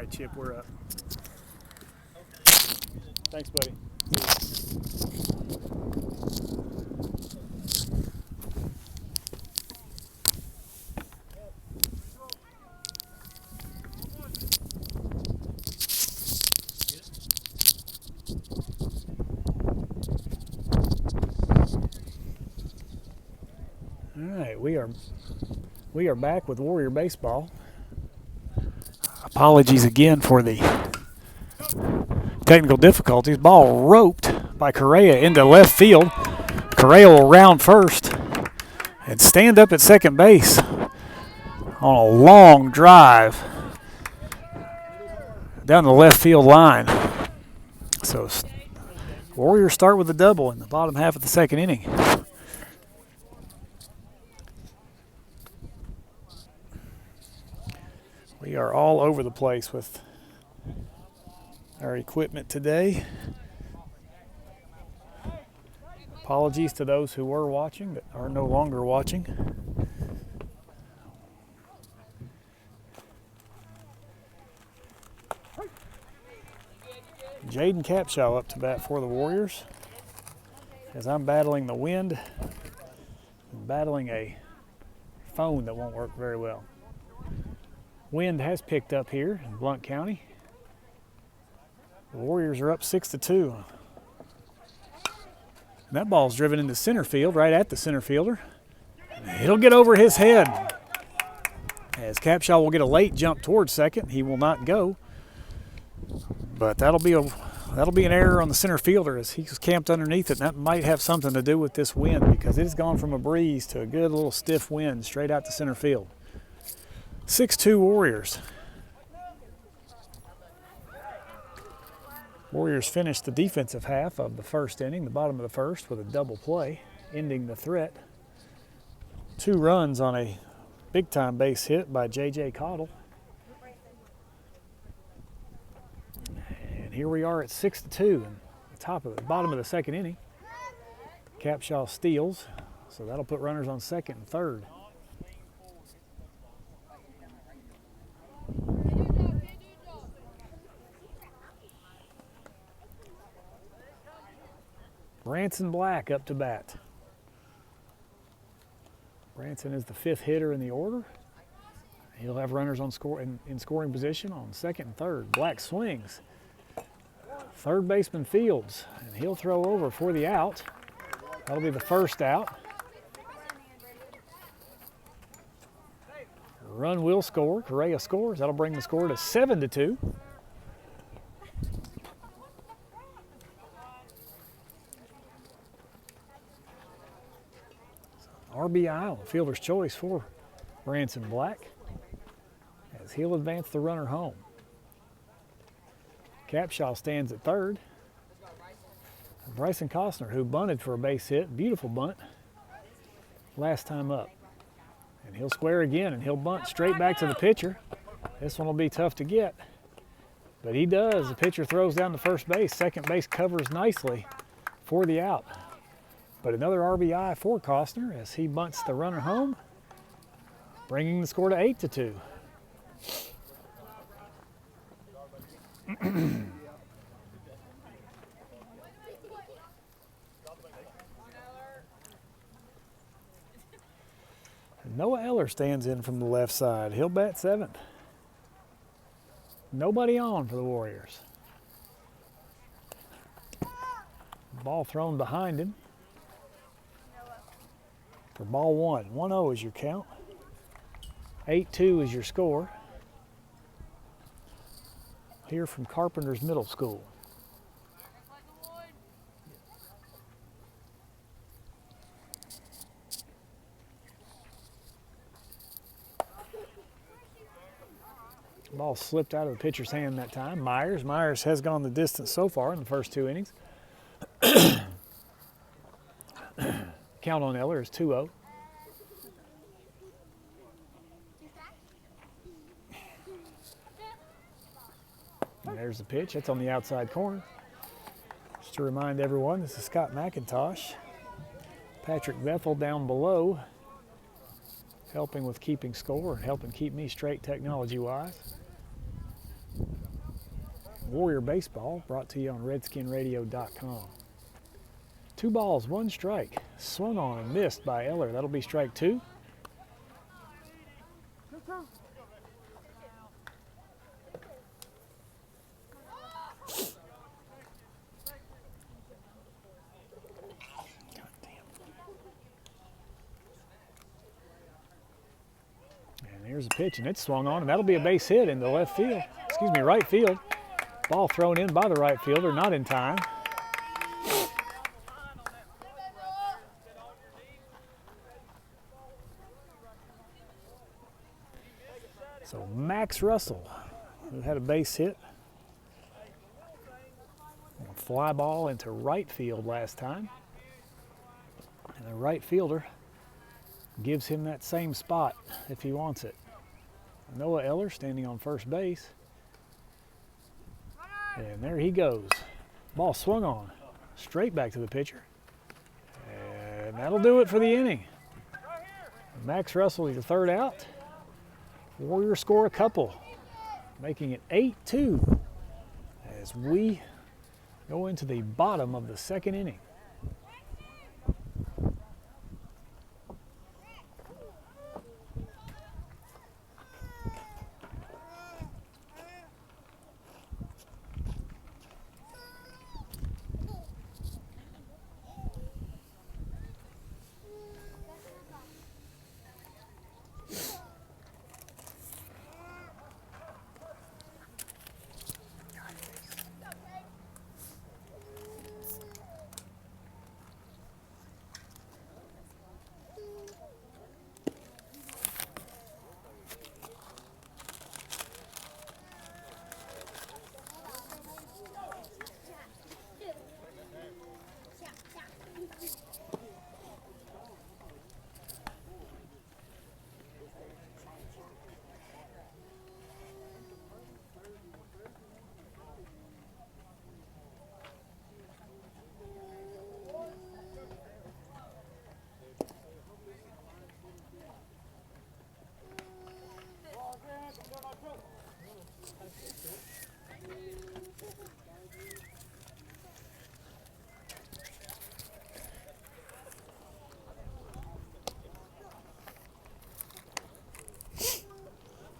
right, Chip, we're up. Thanks, buddy. All right, we are back with Warrior Baseball. Apologies again for the technical difficulties. Ball roped by Correa into left field. Correa will round first and stand up at second base on a long drive down the left field line. So Warriors start with a double in the bottom half of the second inning. We are all over the place with our equipment today. Apologies to those who were watching that are no longer watching. Jaden Capshaw up to bat for the Warriors as I'm battling the wind and battling a phone that won't work very well. Wind has picked up here in Blount County. The Warriors are up 6-2. And that ball's driven into center field, right at the center fielder. It'll get over his head. As Capshaw will get a late jump towards second, he will not go. But that'll be an error on the center fielder as he's camped underneath it. And that might have something to do with this wind because it's gone from a breeze to a good little stiff wind straight out to center field. 6-2 Warriors. Warriors finished the defensive half of the first inning, the bottom of the first, with a double play, ending the threat. 2 runs on a big-time base hit by J.J. Cottle. And here we are at 6-2 in the bottom of the second inning. Capshaw steals, so that'll put runners on second and third. Branson Black up to bat. Branson is the 5th hitter in the order. He'll have runners on in scoring position on second and third. Black swings. Third baseman Fields, and he'll throw over for the out. That'll be the first out. Run will score. Correa scores. That'll bring the score to 7-2. RBI on fielder's choice for Branson Black as he'll advance the runner home. Capshaw stands at third. Bryson Costner, who bunted for a base hit, beautiful bunt, last time up. And he'll square again, and he'll bunt straight back to the pitcher. This one will be tough to get, but he does. The pitcher throws down to first base. Second base covers nicely for the out. But another RBI for Costner as he bunts the runner home, bringing the score to 8-2. Noah Eller stands in from the left side. He'll bat 7th. Nobody on for the Warriors. Ball thrown behind him for ball 1. 1-0 is your count. 8-2 is your score. Here from Carpenters Middle School. Ball slipped out of the pitcher's hand that time. Myers has gone the distance so far in the first 2 innings. Count on Eller is 2-0. And there's the pitch. That's on the outside corner. Just to remind everyone, this is Scott McIntosh. Patrick Bethel down below, helping with keeping score and helping keep me straight technology-wise. Warrior Baseball, brought to you on RedskinRadio.com. 2 balls, 1 strike. Swung on and missed by Eller. That'll be strike 2. And here's a pitch, and it's swung on, and that'll be a base hit into left field. Excuse me, right field. Ball thrown in by the right fielder, not in time. So Max Russell, who had a base hit, a fly ball into right field last time. And the right fielder gives him that same spot if he wants it. Noah Eller standing on first base. And there he goes. Ball swung on, straight back to the pitcher. And that'll do it for the inning. Max Russell, your 3rd out. Warriors score a couple, making it 8-2 as we go into the bottom of the 2nd inning.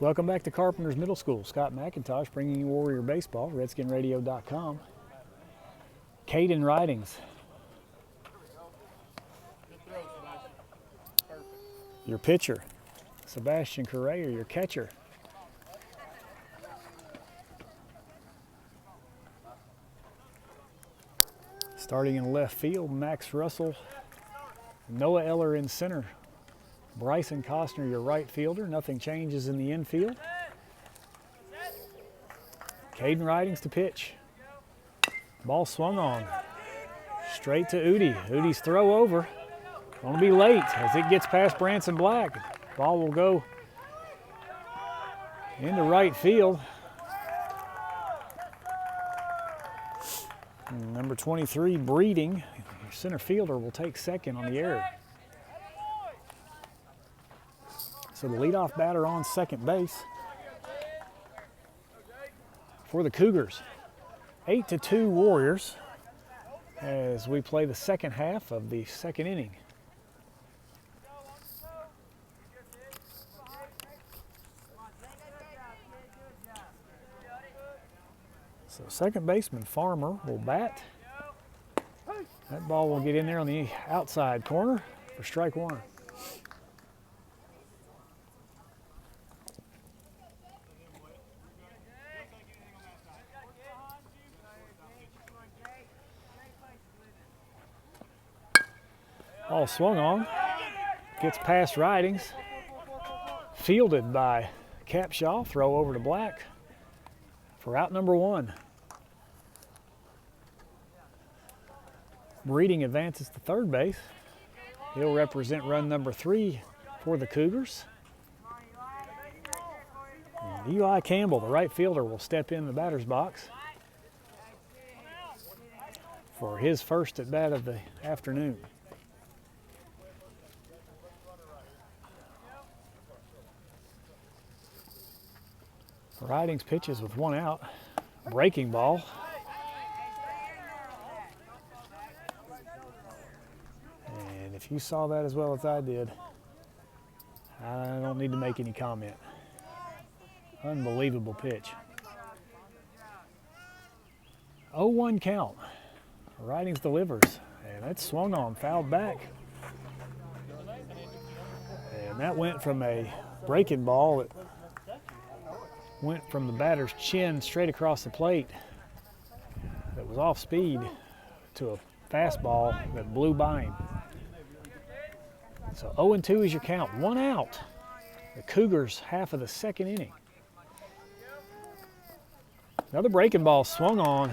Welcome back to Carpenters Middle School. Scott McIntosh bringing you Warrior Baseball, RedskinRadio.com. Caden Ridings. Your pitcher. Sebastian Correa, your catcher. Starting in left field, Max Russell. Noah Eller in center. Bryson Costner, your right fielder. Nothing changes in the infield. Caden Ridings to pitch. Ball swung on. Straight to Udi. Udi's throw over. Gonna be late as it gets past Branson Black. Ball will go into right field. And number 23, Breeding, your center fielder, will take second on the error. So the leadoff batter on second base for the Cougars. 8-2 Warriors as we play the second half of the 2nd inning. So second baseman Farmer will bat. That ball will get in there on the outside corner for strike 1. Ball swung on, gets past Ridings, fielded by Capshaw, throw over to Black for out number 1. Breeding advances to third base. He'll represent run number 3 for the Cougars. And Eli Campbell, the right fielder, will step in the batter's box for his first at bat of the afternoon. Ridings pitches with 1 out. breaking ball. And if you saw that as well as I did, I don't need to make any comment. Unbelievable pitch. 0-1 count. Ridings delivers. And that's swung on, fouled back. And that went from a breaking ball that went from the batter's chin straight across the plate that was off speed to a fastball that blew by him. So 0-2 is your count, 1 out. The Cougars half of the second inning. Another breaking ball swung on.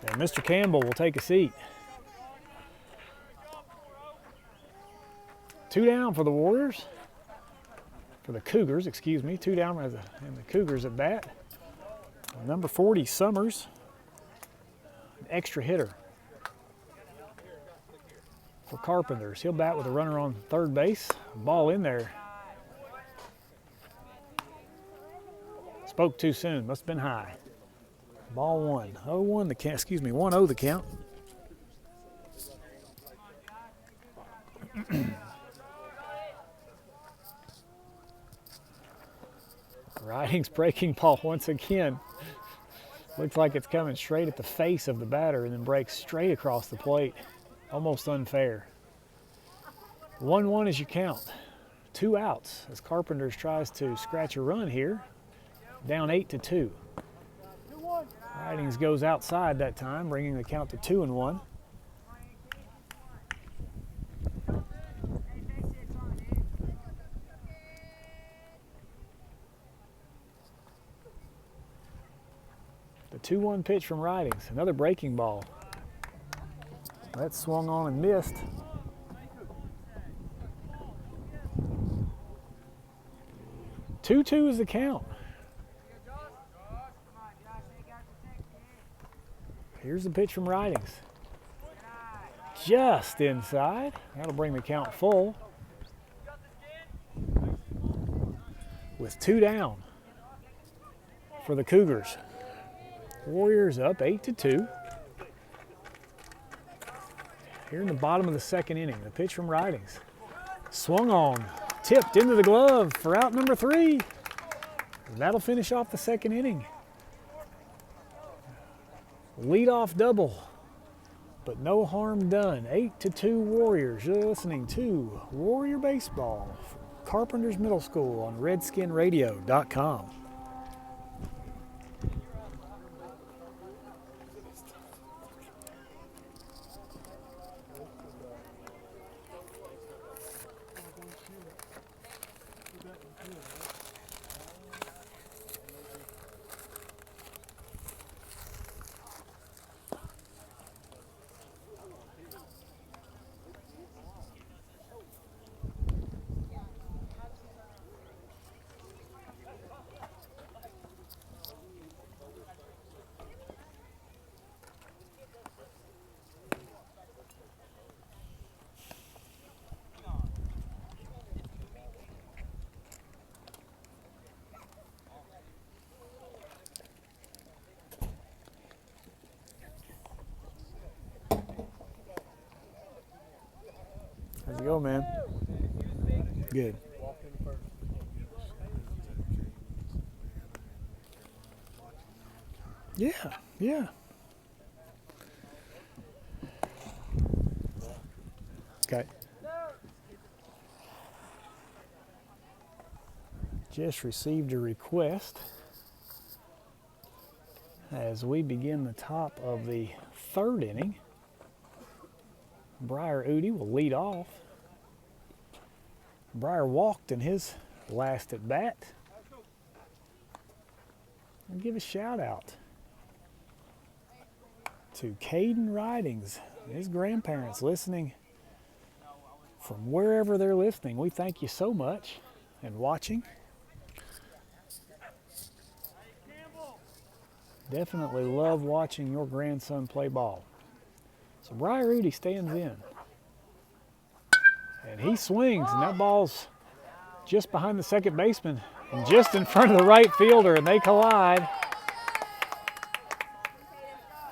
And Mr. Campbell will take a seat. 2 down for the Warriors. For the Cougars, excuse me. 2 down and the Cougars at bat. Number 40, Summers. An extra hitter for Carpenters. He'll bat with a runner on third base. Ball in there. Spoke too soon. Must have been high. Ball 1. 0-1 the count. Excuse me. 1-0 the count. Ridings breaking ball once again. Looks like it's coming straight at the face of the batter and then breaks straight across the plate. Almost unfair. 1-1 is your count. 2 outs as Carpenters tries to scratch a run here. Down 8-2. Ridings goes outside that time, bringing the count to 2-1. The 2-1 pitch from Ridings. Another breaking ball. That swung on and missed. Two is the count. Here's the pitch from Ridings. Just inside. That'll bring the count full. With 2 down for the Cougars. Warriors up 8-2. Here in the bottom of the second inning, the pitch from Ridings. Swung on, tipped into the glove for out number 3. And that'll finish off the second inning. Leadoff double, but no harm done. 8-2 Warriors. You're listening to Warrior Baseball from Carpenters Middle School on RedskinRadio.com. How's it go, man? Good. Yeah. Okay. Just received a request as we begin the top of the third inning. Briar Udi will lead off. Briar walked in his last at bat. I'll give a shout out to Caden Ridings, his grandparents listening from wherever they're listening. We thank you so much and watching. Definitely love watching your grandson play ball. So Briar Udi stands in. And he swings, and that ball's just behind the second baseman and just in front of the right fielder, and they collide.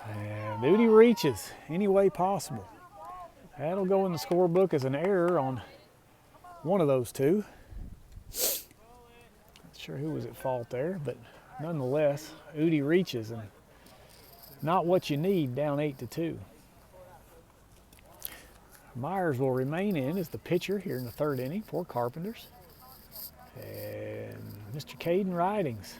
And Udi reaches any way possible. That'll go in the scorebook as an error on one of those two. Not sure who was at fault there, but nonetheless, Udi reaches, and not what you need down 8-2. Myers will remain in as the pitcher here in the third inning for Carpenters. And Mr. Caden Ridings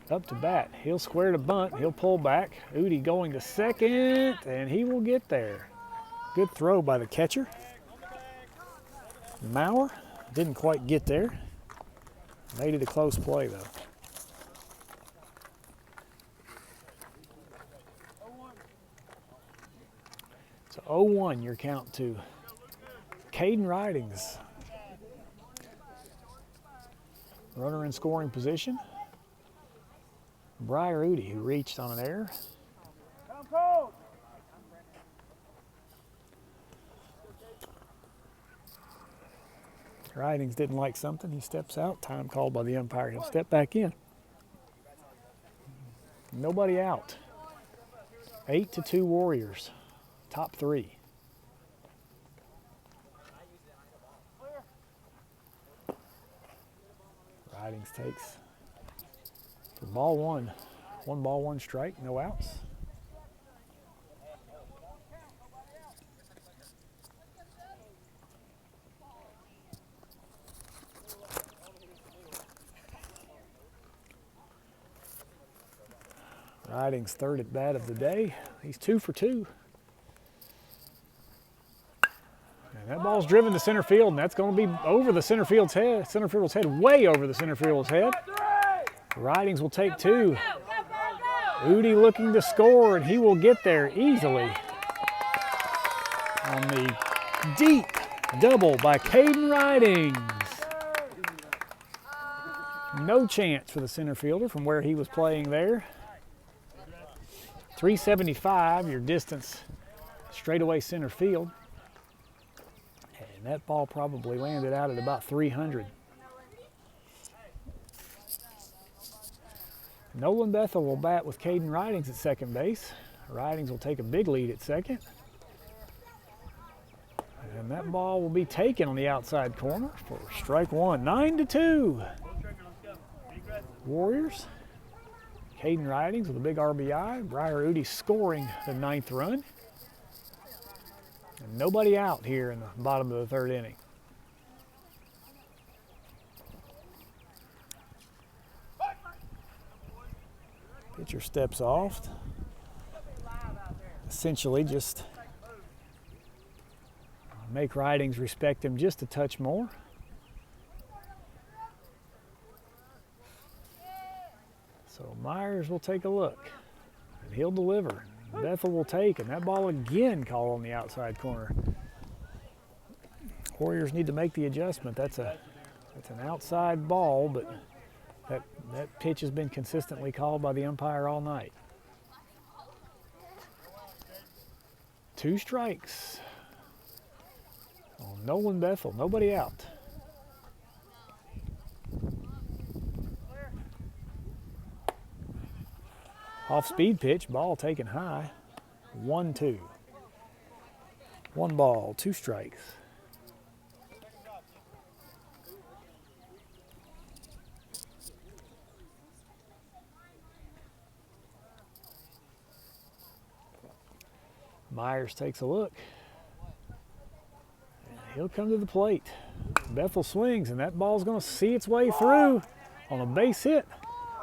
up to bat. He'll square to bunt. He'll pull back. Udi going to second, and he will get there. Good throw by the catcher. Maurer didn't quite get there. Made it a close play, though. So 0-1 your count to Caden Ridings. Runner in scoring position. Briar Udi, who reached on an error. Ridings didn't like something. He steps out. Time called by the umpire. He'll step back in. Nobody out. 8-2 Warriors. Top three. Ridings takes for ball one. 1 ball, 1 strike, no outs. Ridings' third at bat of the day. He's 2 for 2. And that ball's driven to center field, and that's going to be over the center fielder's head, way over the center fielder's head. Ridings will take 2. Udi looking to score, and he will get there easily on the deep double by Caden Ridings. No chance for the center fielder from where he was playing there. 375, your distance straightaway center field. And that ball probably landed out at about 300. Nolan Bethel will bat with Caden Ridings at second base. Ridings will take a big lead at second. And that ball will be taken on the outside corner for strike one. 9-2. Warriors. Caden Ridings with a big RBI. Briar Udi scoring the 9th run. And nobody out here in the bottom of the third inning. Pitcher steps off. Essentially just make Ridings respect him just a touch more. So Myers will take a look, and he'll deliver. Bethel will take, and that ball again called on the outside corner. Warriors need to make the adjustment. That's an outside ball, but that pitch has been consistently called by the umpire all night. 2 strikes on Nolan Bethel. Nobody out. Off-speed pitch, ball taken high. 1-2. 1 ball, 2 strikes. Myers takes a look. And he'll come to the plate. Bethel swings, and that ball's going to see its way through on a base hit.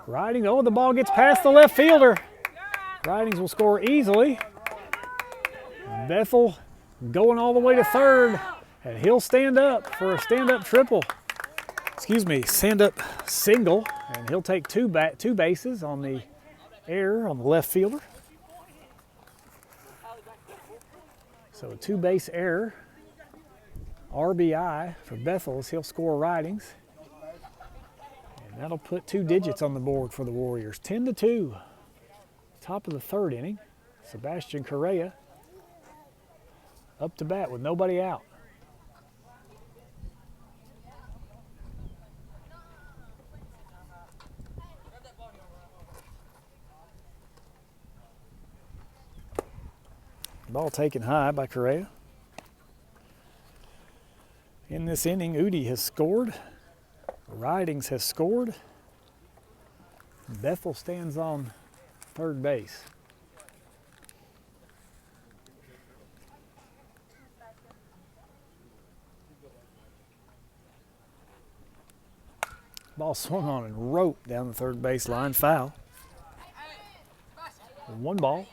Ridings, the ball gets past the left fielder. Ridings will score easily. Bethel going all the way to third, and he'll stand up for a stand-up triple. Stand-up single, and he'll take two bases on the error on the left fielder. So a 2-base error. RBI for Bethel as he'll score Ridings. And that'll put 2 digits on the board for the Warriors. 10-2. Top of the third inning. Sebastian Correa up to bat with nobody out. Ball taken high by Correa. In this inning, Udi has scored. Ridings has scored. Bethel stands on third base. Ball swung on and roped down the third base line. Foul. 1 ball,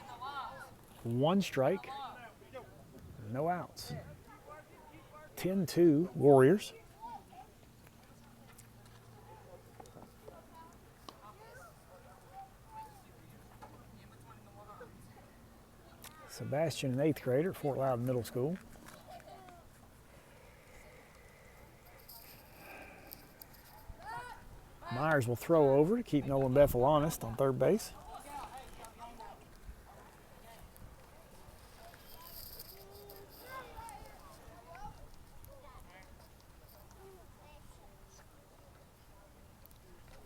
1 strike, no outs. 10-2 Warriors. Sebastian, an 8th grader at Fort Loudon Middle School. Myers will throw over to keep Nolan Bethel honest on third base.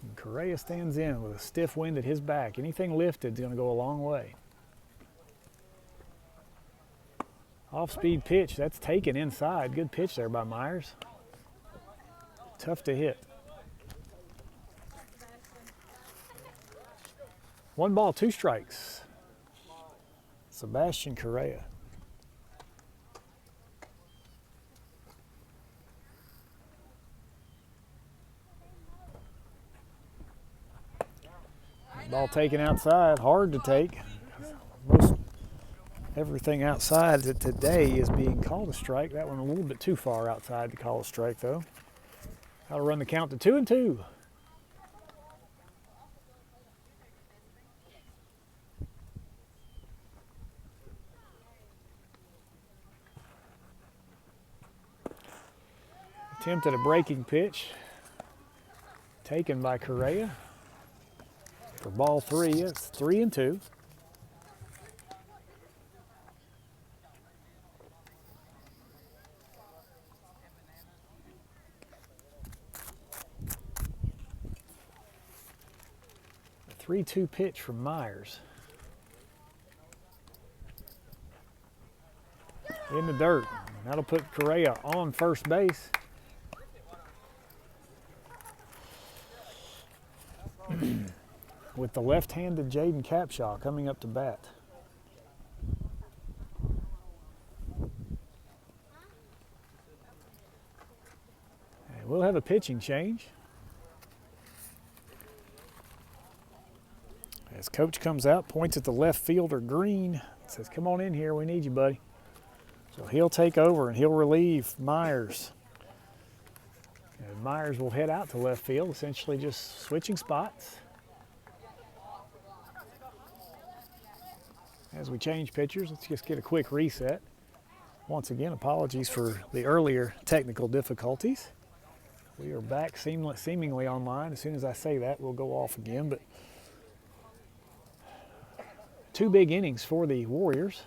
And Correa stands in with a stiff wind at his back. Anything lifted is going to go a long way. Off-speed pitch, that's taken inside. Good pitch there by Myers. Tough to hit. 1 ball, 2 strikes. Sebastian Correa. Ball taken outside, hard to take. Everything outside today is being called a strike. That one a little bit too far outside to call a strike, though. That'll run the count to 2-2. Attempt at a breaking pitch, taken by Correa. For ball 3, it's 3-2. A 3-2 pitch from Myers. In the dirt. That'll put Correa on first base. With the left-handed Jaden Capshaw coming up to bat. And we'll have a pitching change. As coach comes out, points at the left fielder, Green, says, "Come on in here, we need you, buddy." So he'll take over and he'll relieve Myers. And Myers will head out to left field, essentially just switching spots. As we change pitchers, let's just get a quick reset. Once again, apologies for the earlier technical difficulties. We are back seemingly online. As soon as I say that, we'll go off again. But 2 big innings for the Warriors.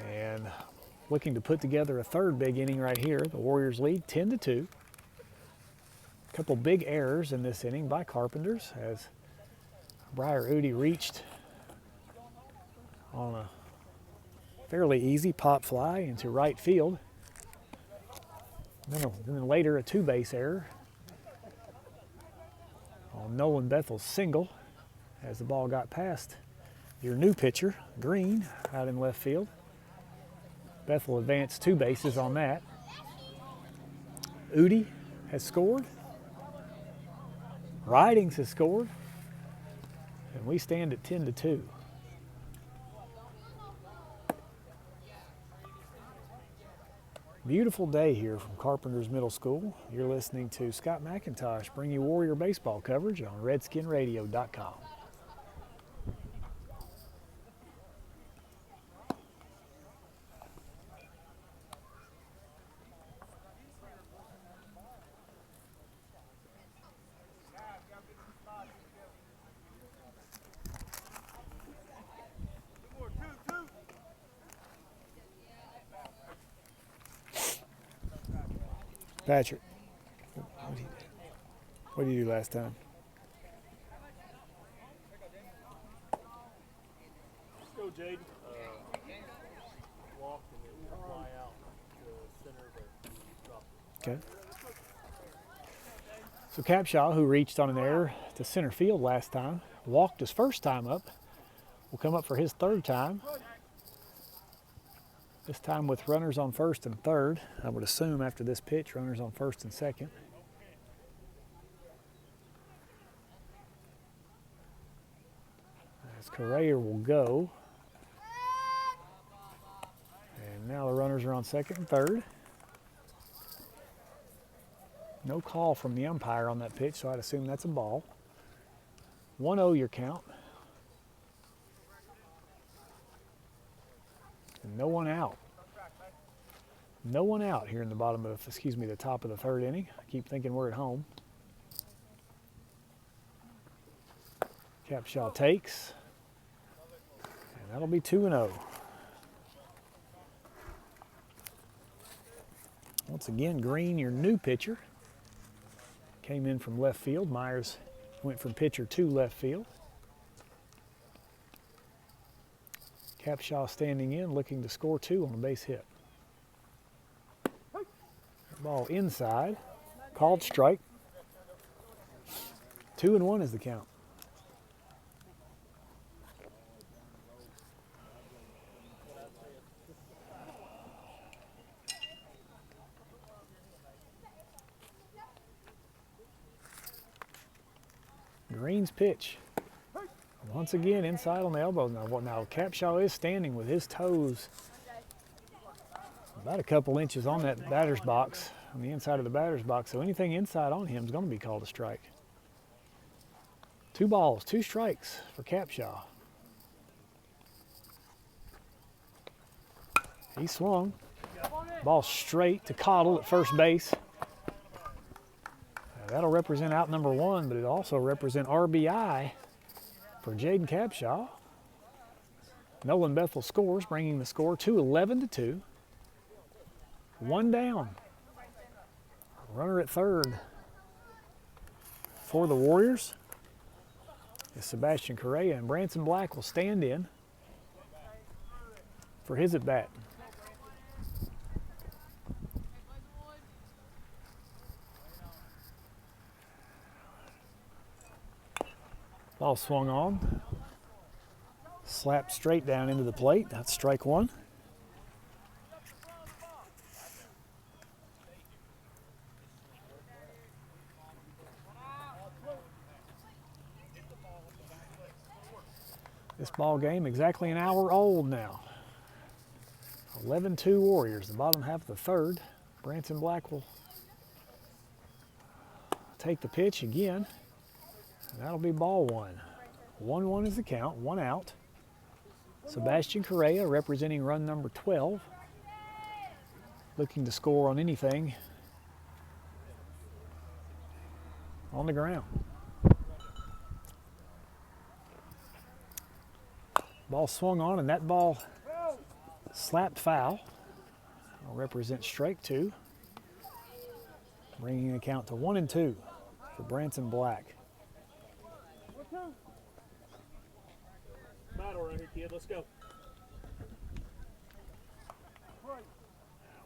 And looking to put together a 3rd big inning right here. The Warriors lead 10-2. A couple big errors in this inning by Carpenters as Briar Udi reached on a fairly easy pop fly into right field. Then later a 2-base error on Nolan Bethel's single as the ball got past your new pitcher, Green, out in left field. Bethel advanced 2 bases on that. Udi has scored. Ridings has scored. And we stand at 10-2. Beautiful day here from Carpenters Middle School. You're listening to Scott McIntosh bring you Warrior baseball coverage on RedskinRadio.com. Patrick, what did you do last time? Let's go, Jaden. Okay. So Capshaw, who reached on an error to center field last time, walked his first time up, will come up for his third time. This time with runners on first and third. I would assume after this pitch, runners on first and second. As Correa will go. And now the runners are on second and third. No call from the umpire on that pitch, so I'd assume that's a ball. 1-0 your count. And no one out. No one out here in the bottom of, the top of the third inning. I keep thinking we're at home. Capshaw takes. And that'll be 2-0. Once again, Green, your new pitcher. Came in from left field. Myers went from pitcher to left field. Capshaw standing in, looking to score 2 on a base hit. Ball inside, called strike. 2-1 is the count. Green's pitch. Once again, inside on the elbow. Now Capshaw is standing with his toes about a couple inches on that batter's box, on the inside of the batter's box, so anything inside on him is going to be called a strike. 2 balls, 2 strikes for Capshaw. He swung. Ball straight to Cottle at first base. That'll represent out number 1, but it'll also represent RBI for Jaden Capshaw. Nolan Bethel scores, bringing the score to 11-2. 1 down. Runner at third for the Warriors is Sebastian Correa, and Branson Black will stand in for his at-bat. Ball swung on, slapped straight down into the plate. That's strike 1. This ball game exactly an hour old now. 11-2 Warriors, the bottom half of the third. Branson Black will take the pitch again. And that'll be ball 1. 1-1 is the count, 1 out. Sebastian Correa representing run number 12. Looking to score on anything on the ground. Ball swung on, and that ball slapped foul. That'll represent strike 2. Bringing the count to 1-2 for Branson Black. Battle right here, kid. Let's go.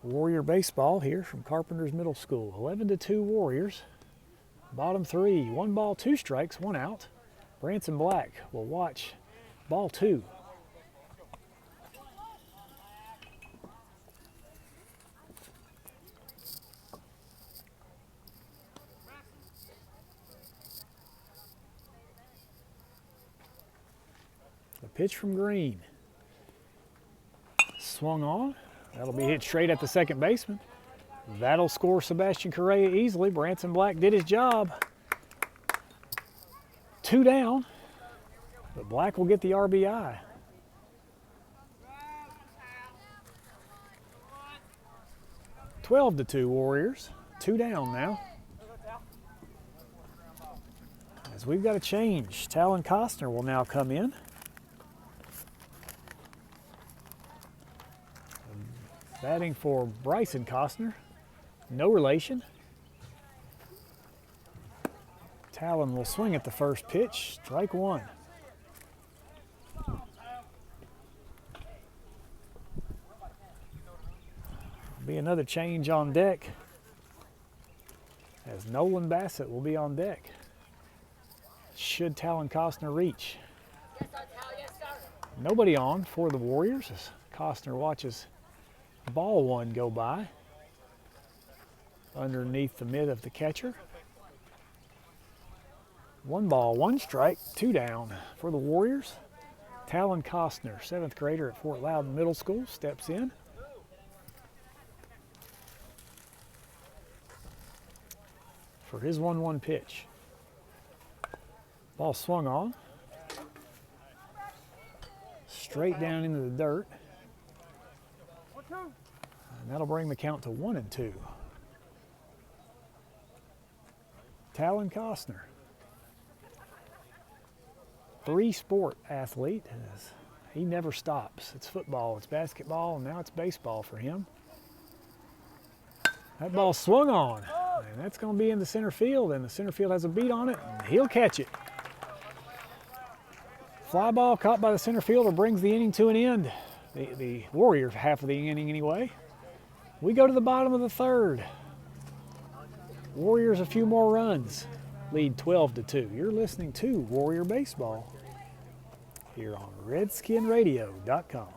Warrior baseball here from Carpenters Middle School. 11-2 Warriors. Bottom 3, 1 ball, 2 strikes, 1 out. Branson Black will watch ball 2. The pitch from Green. Swung on. That'll be hit straight at the second baseman. That'll score Sebastian Correa easily. Branson Black did his job. 2 down, but Black will get the RBI. (12-2 Warriors. 2 down now. As we've got a change, Talon Costner will now come in. Batting for Bryson Costner, no relation. Talon will swing at the first pitch, strike 1. Be another change on deck as Nolan Bassett will be on deck. Should Talon Costner reach? Nobody on for the Warriors as Costner watches ball one go by underneath the mid of the catcher. 1 ball, 1 strike, 2 down for the Warriors. Talon Costner, 7th grader at Fort Loudon Middle School, steps in. For his 1-1 pitch. Ball swung on. Straight down into the dirt. And that'll bring the count to 1-2. Talon Costner. 3-sport athlete. He never stops. It's football, it's basketball, and now it's baseball for him. That ball swung on, and that's going to be in the center field, and the center field has a beat on it, and he'll catch it. Fly ball caught by the center fielder brings the inning to an end. The Warrior half of the inning anyway. We go to the bottom of the 3rd. Warriors a few more runs. Lead 12-2. You're listening to Warrior Baseball here on RedskinRadio.com.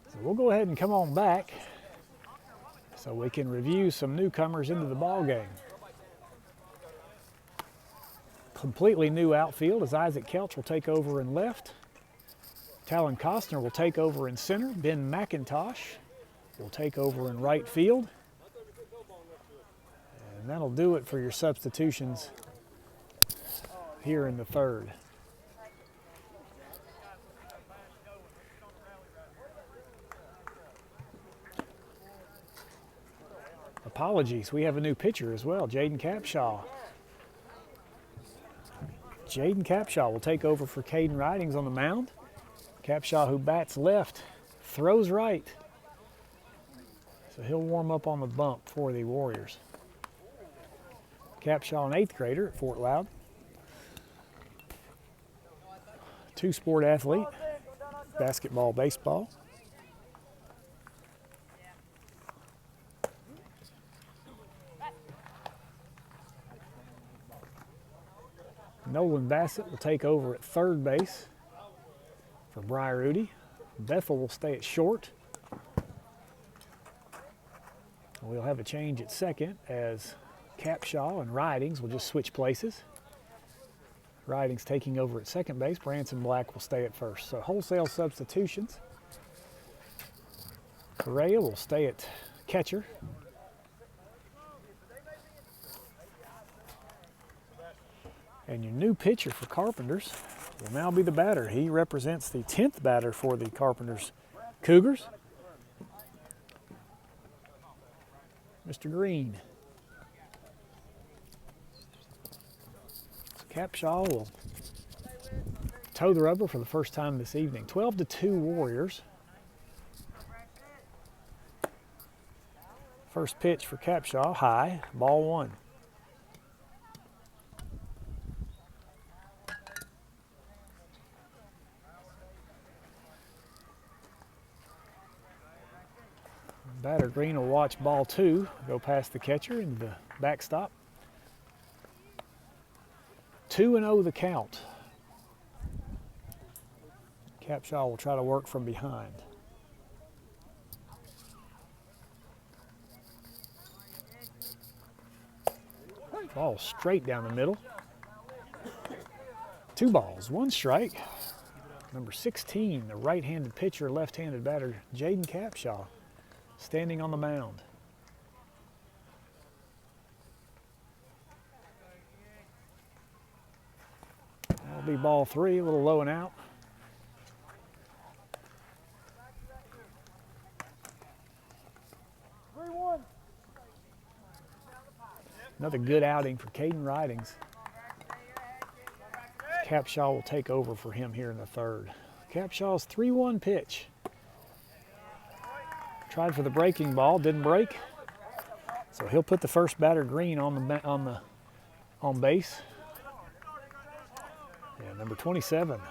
So we'll go ahead and come on back so we can review some newcomers into the ball game. Completely new outfield as Isaac Kelch will take over in left. Talon Costner will take over in center. Ben McIntosh will take over in right field. And that'll do it for your substitutions here in the 3rd. Apologies, we have a new pitcher as well, Jaden Capshaw. Jaden Capshaw will take over for Caden Ridings on the mound. Capshaw, who bats left, throws right. So he'll warm up on the bump for the Warriors. Capshaw, an 8th grader at Fort Loudon. 2-sport athlete, basketball, baseball. Nolan Bassett will take over at 3rd base for Briar Udi. Bethel will stay at short. We'll have a change at 2nd as Capshaw and Ridings will just switch places. Ridings taking over at 2nd base. Branson Black will stay at 1st. So wholesale substitutions. Correa will stay at catcher. And your new pitcher for Carpenters will now be the batter. He represents the 10th batter for the Carpenters Cougars. Mr. Green. So Capshaw will toe the rubber for the first time this evening. 12-2 Warriors. First pitch for Capshaw, high, ball 1. Batter Green will watch ball 2 go past the catcher in the backstop. 2-0 the count. Capshaw will try to work from behind. Ball straight down the middle. 2 balls, 1 strike. Number 16, the right-handed pitcher, left-handed batter, Jaden Capshaw, standing on the mound. That'll be ball 3, a little low and out. Another good outing for Caden Ridings. Capshaw will take over for him here in the 3rd. Capshaw's 3-1 pitch. Tried for the breaking ball, didn't break. So he'll put the first batter Green on base. Number 27,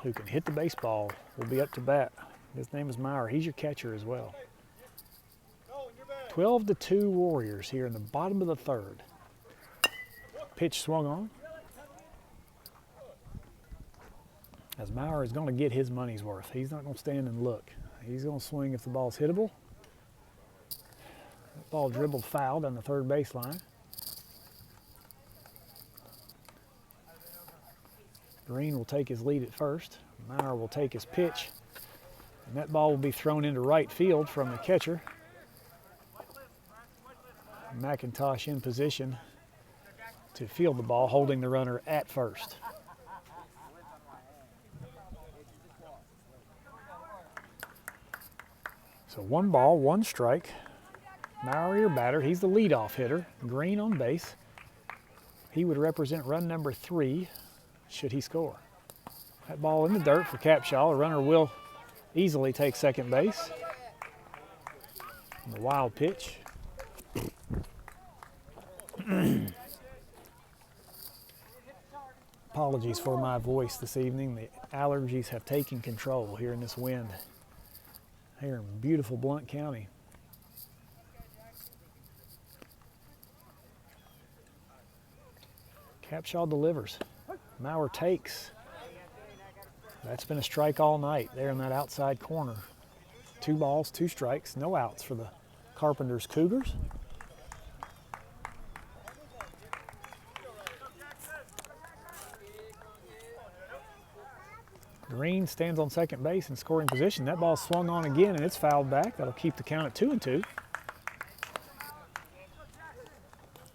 who can hit the baseball, will be up to bat. His name is Meyer. He's your catcher as well. 12-2 Warriors here in the bottom of the third. Pitch swung on. As Meyer is going to get his money's worth. He's not going to stand and look. He's going to swing if the ball's hittable. That ball dribbled foul down the third baseline. Green will take his lead at first. Meyer will take his pitch. And that ball will be thrown into right field from the catcher. McIntosh in position to field the ball, holding the runner at first. So 1 ball, 1 strike. Meyer, your batter. He's the leadoff hitter. Green on base. He would represent run number 3 should he score. That ball in the dirt for Capshaw. The runner will easily take second base. And the wild pitch. Apologies for my voice this evening. The allergies have taken control here in this wind here in beautiful Blount County. Capshaw delivers. Meyer takes. That's been a strike all night there in that outside corner. 2 balls, 2 strikes, no outs for the Carpenters Cougars. Green stands on second base in scoring position. That ball swung on again and it's fouled back. That'll keep the count at 2-2.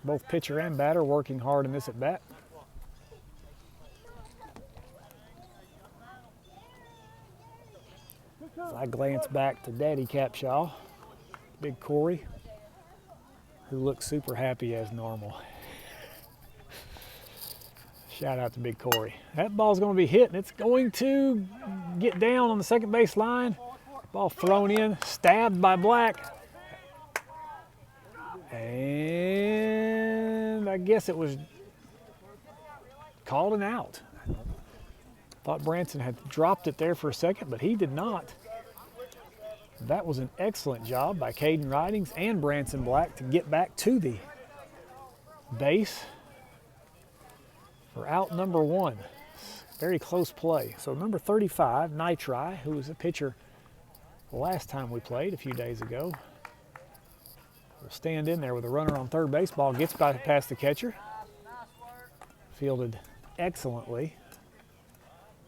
Both pitcher and batter working hard in this at bat. As I glance back to Daddy Capshaw, Big Corey, who looks super happy as normal. Shout out to Big Corey. That ball's going to be hit and it's going to get down on the second base line. Ball thrown in, stabbed by Black. And I guess it was called an out. Thought Branson had dropped it there for a second, but he did not. That was an excellent job by Caden Ridings and Branson Black to get back to the base for out number 1. Very close play. So number 35, Nitri, who was a pitcher the last time we played a few days ago, will stand in there with a runner on third base. Ball gets past the catcher. Fielded excellently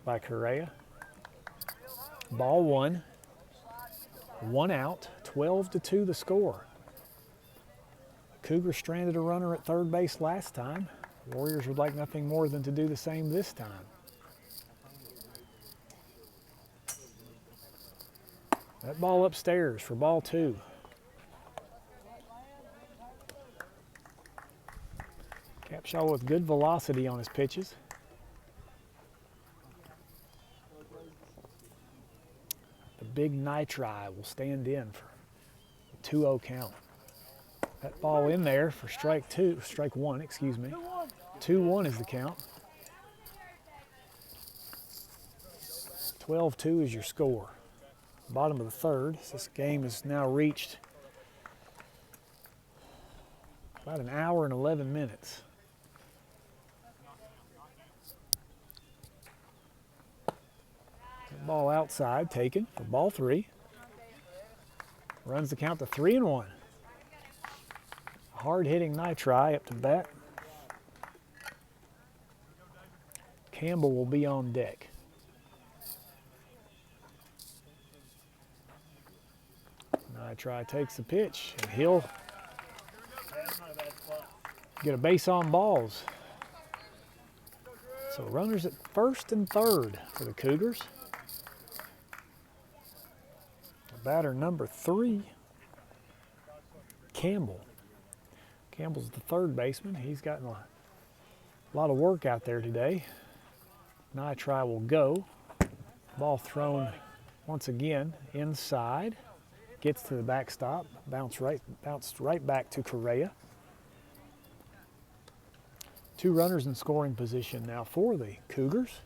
by Correa. Ball 1. 1 out, 12-2 the score. Cougars stranded a runner at third base last time. Warriors would like nothing more than to do the same this time. That ball upstairs for ball 2. Capshaw with good velocity on his pitches. The big Nitri will stand in for a 2-0 count. That ball in there for strike 1, excuse me. 2-1 is the count. 12-2 is your score. Bottom of the third. This game has now reached about an hour and 11 minutes. That ball outside taken for ball 3. Runs the count to 3-1. Hard-hitting Nitri up to bat. Campbell will be on deck. Nitri takes the pitch, and he'll get a base on balls. So runners at first and third for the Cougars. The batter number 3, Campbell. Campbell's the third baseman. He's gotten a lot of work out there today. Nitri will go. Ball thrown once again inside. Gets to the bounced right back to Correa. Two runners in scoring position now for the Cougars.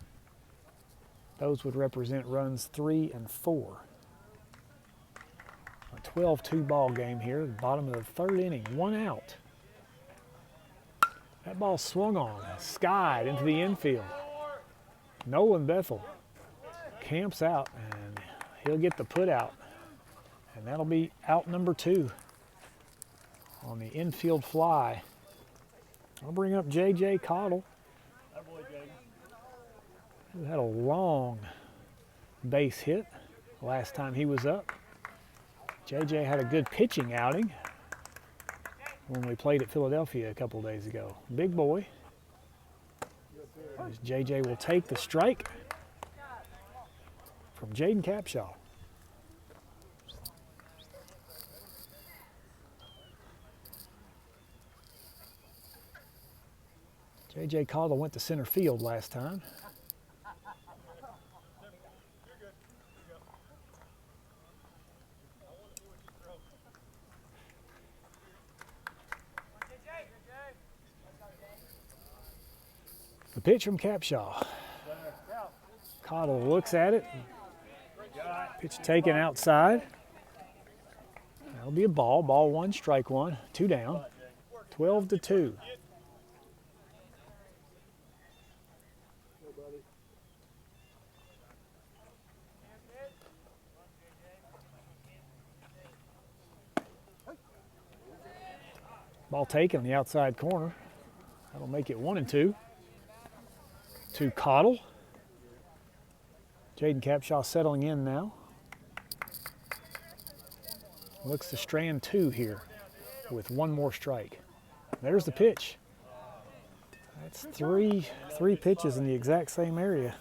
Those would represent runs 3 and 4. A 12-2 ball game here, the bottom of the third inning, 1 out. That ball swung on, skied into the infield. Nolan Bethel camps out, and he'll get the put out. And that'll be out number 2 on the infield fly. I'll bring up J.J. Cottle. He had a long base hit last time he was up. J.J. had a good pitching outing when we played at Philadelphia a couple days ago. Big boy. As J.J. will take the strike from Jaden Capshaw. J.J. Cottle went to center field last time. The pitch from Capshaw. Cottle looks at it. Pitch taken outside. That'll be a ball. Ball 1, strike 1. 2 down. 12-2. Ball taken in the outside corner. That'll make it 1-2. To Cottle. Jaden Capshaw settling in now. Looks to strand 2 here with 1 more strike. There's the pitch. That's three pitches in the exact same area.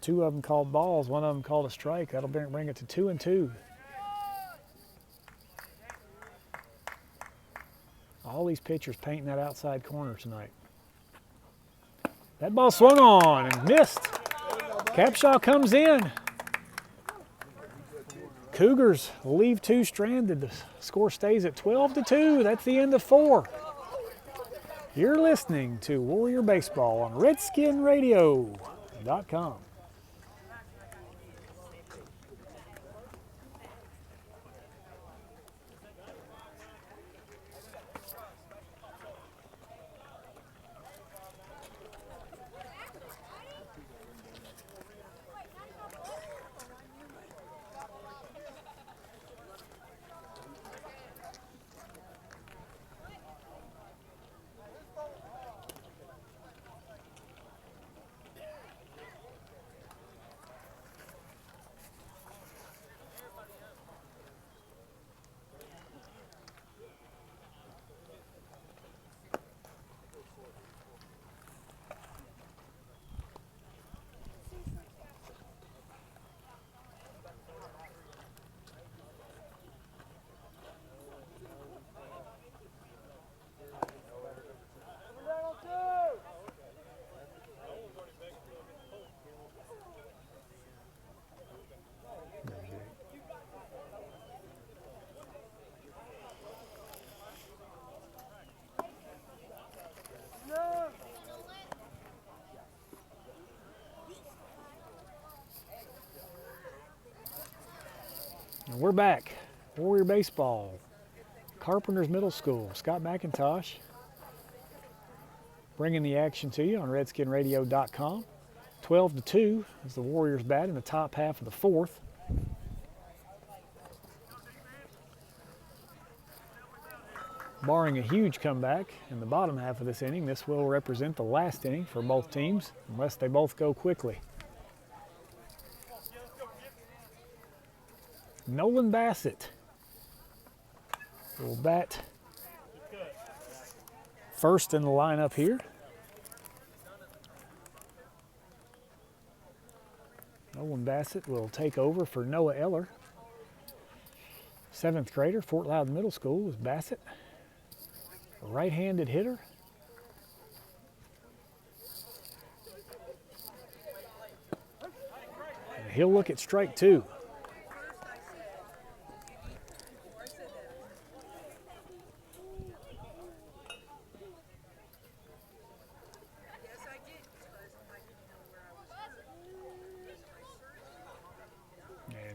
2 of them called balls, 1 of them called a strike. That'll bring it to 2-2. All these pitchers painting that outside corner tonight. That ball swung on and missed. Capshaw comes in. Cougars leave 2 stranded. The score stays at 12-2. That's the end of 4. You're listening to Warrior Baseball on RedskinRadio.com. And we're back. Warrior Baseball. Carpenters Middle School. Scott McIntosh bringing the action to you on RedskinRadio.com. 12-2 as the Warriors bat in the top half of the 4th. Barring a huge comeback in the bottom half of this inning, this will represent the last inning for both teams, unless they both go quickly. Nolan Bassett will bat first in the lineup here. Nolan Bassett will take over for Noah Eller. 7th grader, Fort Loudon Middle School, is Bassett. A right-handed hitter. And he'll look at strike 2.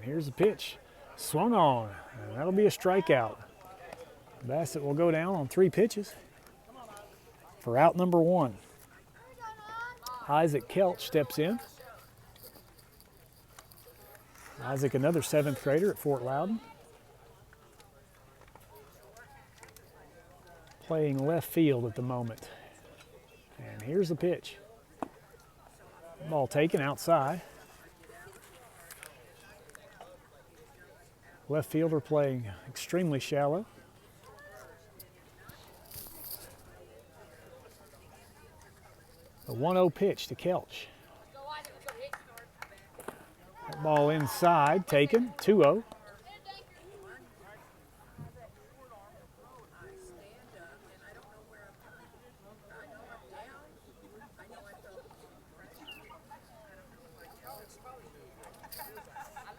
here's the pitch. Swung on, and that'll be a strikeout. Bassett will go down on 3 pitches for out number 1. Isaac Kelch steps in. Isaac, another 7th grader at Fort Loudon. Playing left field at the moment. And here's the pitch. Ball taken outside. Left fielder playing extremely shallow. The 1-0 pitch to Kelch. That ball inside, taken, 2-0.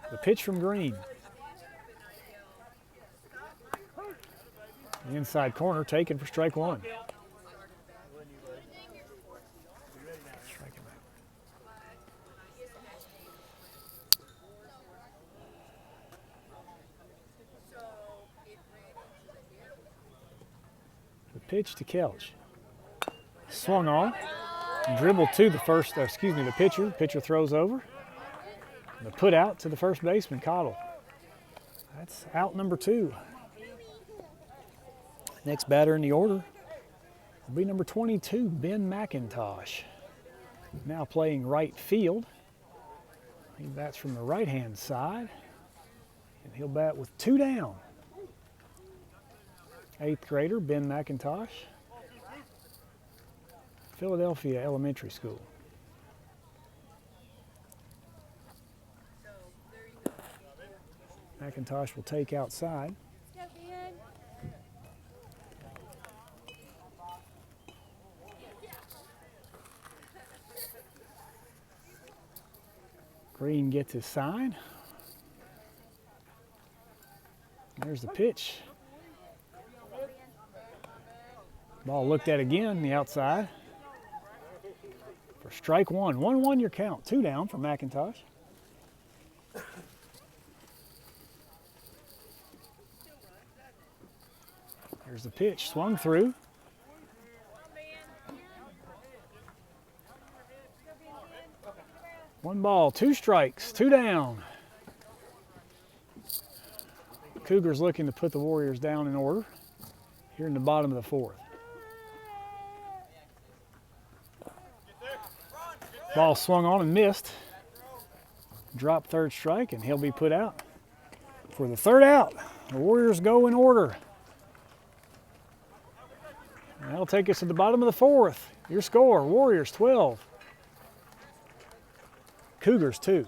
The pitch from Green. The inside corner taken for strike 1. The pitch to Kelch. Swung on. Dribbled to the the pitcher. Pitcher throws over. The put out to the first baseman, Cottle. That's out number 2. Next batter in the order will be number 22, Ben McIntosh. Now playing right field. He bats from the right-hand side, and he'll bat with 2 down. 8th grader, Ben McIntosh, Philadelphia Elementary School. McIntosh will take outside. Green gets his sign. There's the pitch. Ball looked at again, the outside. For strike 1. 1-1 your count. 2 down for McIntosh. There's the pitch, swung through. One ball, 2 strikes, 2 down. Cougars looking to put the Warriors down in order here in the bottom of the 4th. Ball swung on and missed. Dropped 3rd strike, and he'll be put out for the 3rd out. The Warriors go in order. And that'll take us to the bottom of the 4th. Your score, Warriors 12. Cougars 2.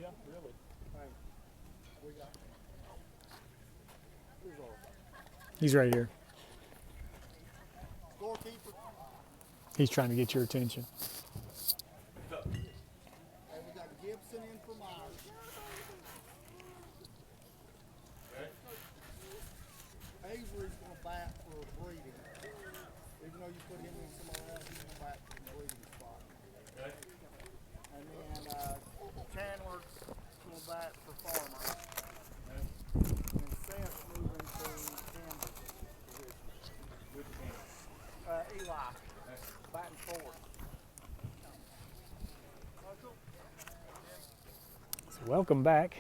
Yeah, really. He's right here. He's trying to get your attention. And we got Gibson in for Myers. know you put him in somewhere else, he's going back to the bleeding spot. Okay. And then Chandler's going back for Farmer. Okay. And Seth's moving to Campbell's position. Which Campbell? Eli. Okay. Batting forward. So welcome back.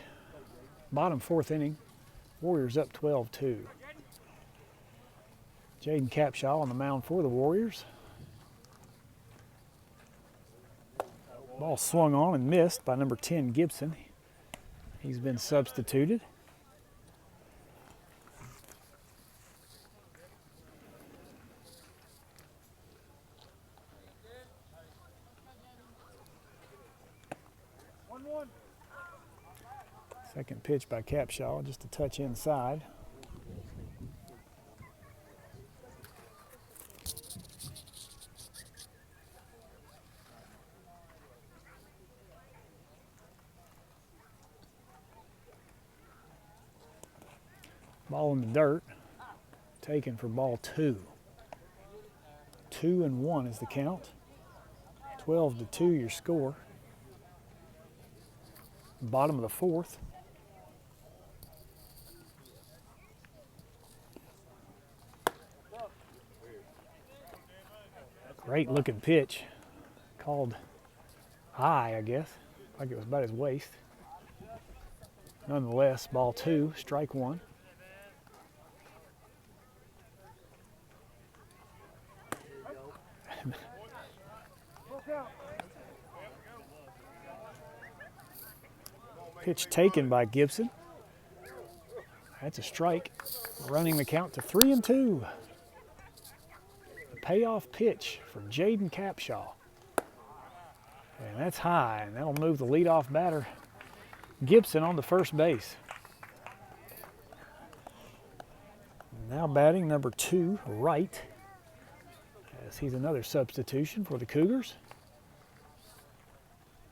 Bottom fourth inning. Warriors up 12-2. Jaden Capshaw on the mound for the Warriors. Ball swung on and missed by number 10, Gibson. He's been substituted. Second pitch by Capshaw, just a touch inside. Ball in the dirt, taken for ball 2. 2-1 is the count. 12-2 your score. Bottom of the fourth. Great looking pitch. Called high, I guess. Like it was about his waist. Nonetheless, ball 2, strike 1. Pitch taken by Gibson. That's a strike. Running the count to 3-2. The payoff pitch for Jaden Capshaw. And that's high, and that'll move the leadoff batter, Gibson, on to first base. Now batting number 2, Wright, as he's another substitution for the Cougars.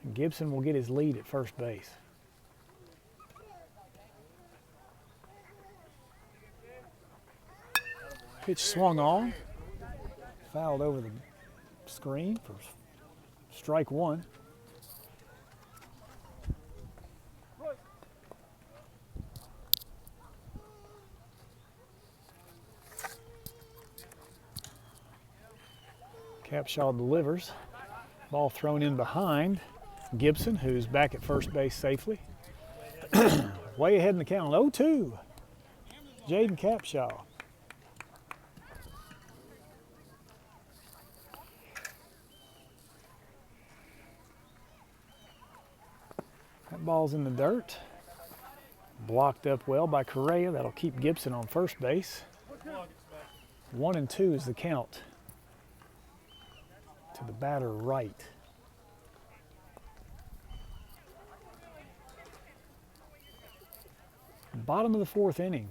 And Gibson will get his lead at first base. Pitch swung on, fouled over the screen for strike 1. Capshaw delivers. Ball thrown in behind Gibson, who's back at first base safely. Way ahead in the count, 0-2. Jaden Capshaw. That ball's in the dirt. Blocked up well by Correa. That'll keep Gibson on first base. 1-2 is the count to the batter, Wright. Bottom of the fourth inning.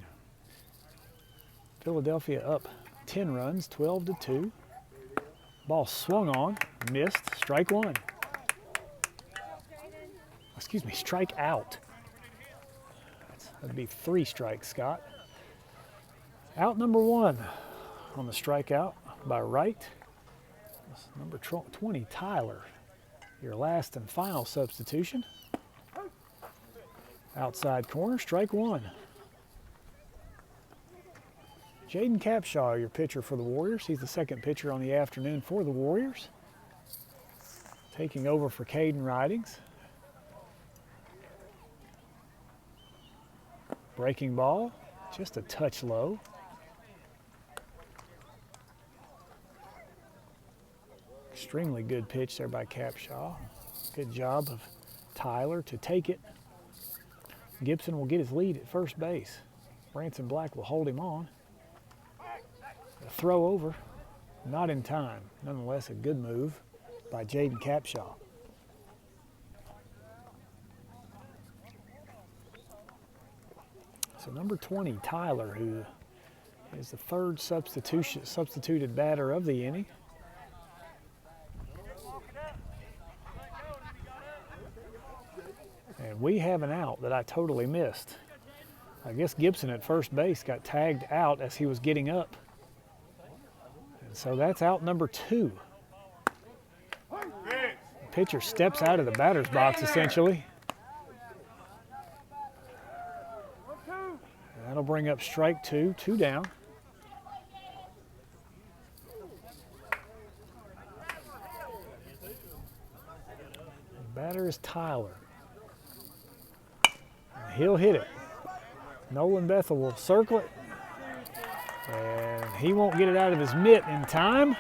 Philadelphia up 10 runs, 12-2. Ball swung on, missed, strike 1. Excuse me, strike out. That'd be 3 strikes, Scott. Out number 1 on the strikeout by Wright. Number 20, Tyler, your last and final substitution. Outside corner, strike 1. Jaden Capshaw, your pitcher for the Warriors. He's the second pitcher on the afternoon for the Warriors. Taking over for Caden Ridings. Breaking ball, just a touch low. Extremely good pitch there by Capshaw. Good job of Tyler to take it. Gibson will get his lead at first base. Branson Black will hold him on. A throw over, not in time. Nonetheless, a good move by Jaden Capshaw. So number 20, Tyler, who is the third substituted batter of the inning. And we have an out that I totally missed. I guess Gibson at first base got tagged out as he was getting up. And so that's out number 2. The pitcher steps out of the batter's box essentially. That'll bring up strike 2, 2 down. The batter is Tyler. He'll hit it. Nolan Bethel will circle it. And he won't get it out of his mitt in time.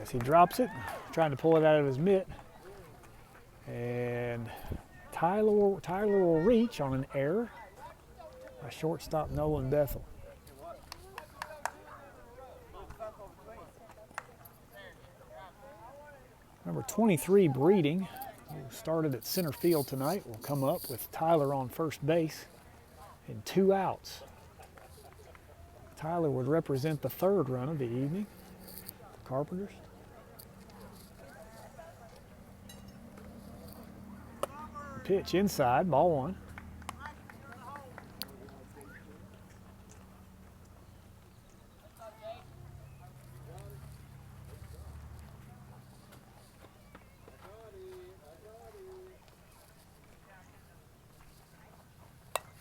As he drops it, trying to pull it out of his mitt. And Tyler will reach on an error by shortstop Nolan Bethel. Number 23, Breeding, who started at center field tonight, will come up with Tyler on first base and 2 outs. Tyler would represent the 3rd run of the evening for Carpenters. Pitch inside, ball 1.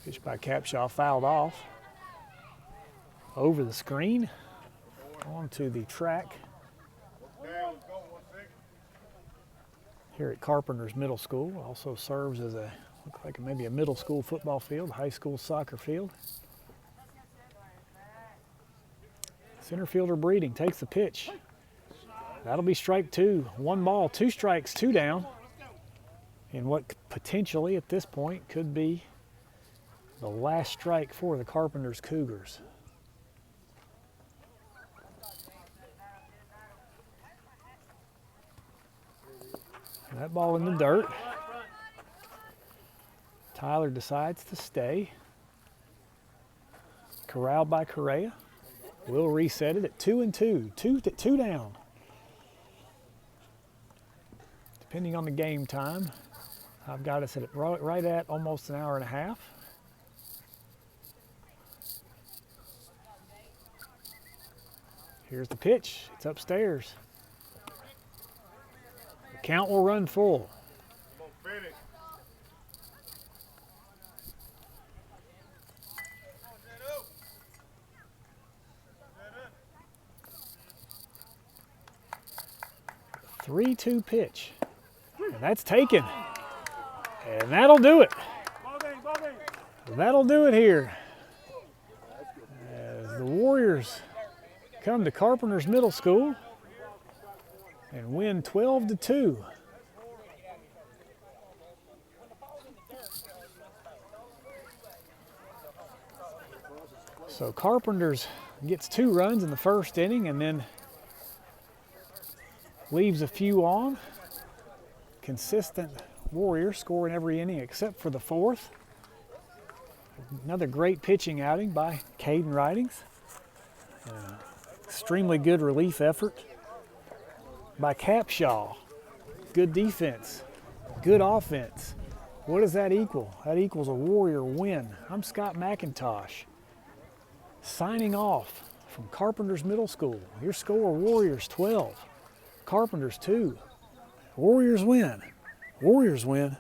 Pitch by Capshaw fouled off. Over the screen, onto the track here at Carpenters Middle School. Also serves as looks like maybe a middle school football field, high school soccer field. Center fielder Breeding takes the pitch. That'll be strike 2. 1 ball, 2 strikes, 2 down. And what potentially at this point could be the last strike for the Carpenters Cougars. That ball in the dirt. Tyler decides to stay. Corralled by Correa. We'll reset it at 2-2. 2 down. Depending on the game time, I've got us at right at almost an hour and a half. Here's the pitch. It's upstairs. The count will run full. 3-2 pitch. And that's taken. And that'll do it. That'll do it here. As the Warriors come to Carpenters Middle School and win 12-2. So Carpenters gets 2 runs in the first inning and then leaves a few on. Consistent Warriors scoring every inning except for the 4th. Another great pitching outing by Caden Ridings. Extremely good relief effort by Capshaw. Good defense, good offense. What does that equal? That equals a Warrior win. I'm Scott McIntosh, signing off from Carpenters Middle School. Your score, Warriors 12, Carpenters 2. Warriors win. Warriors win.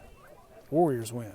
Warriors win.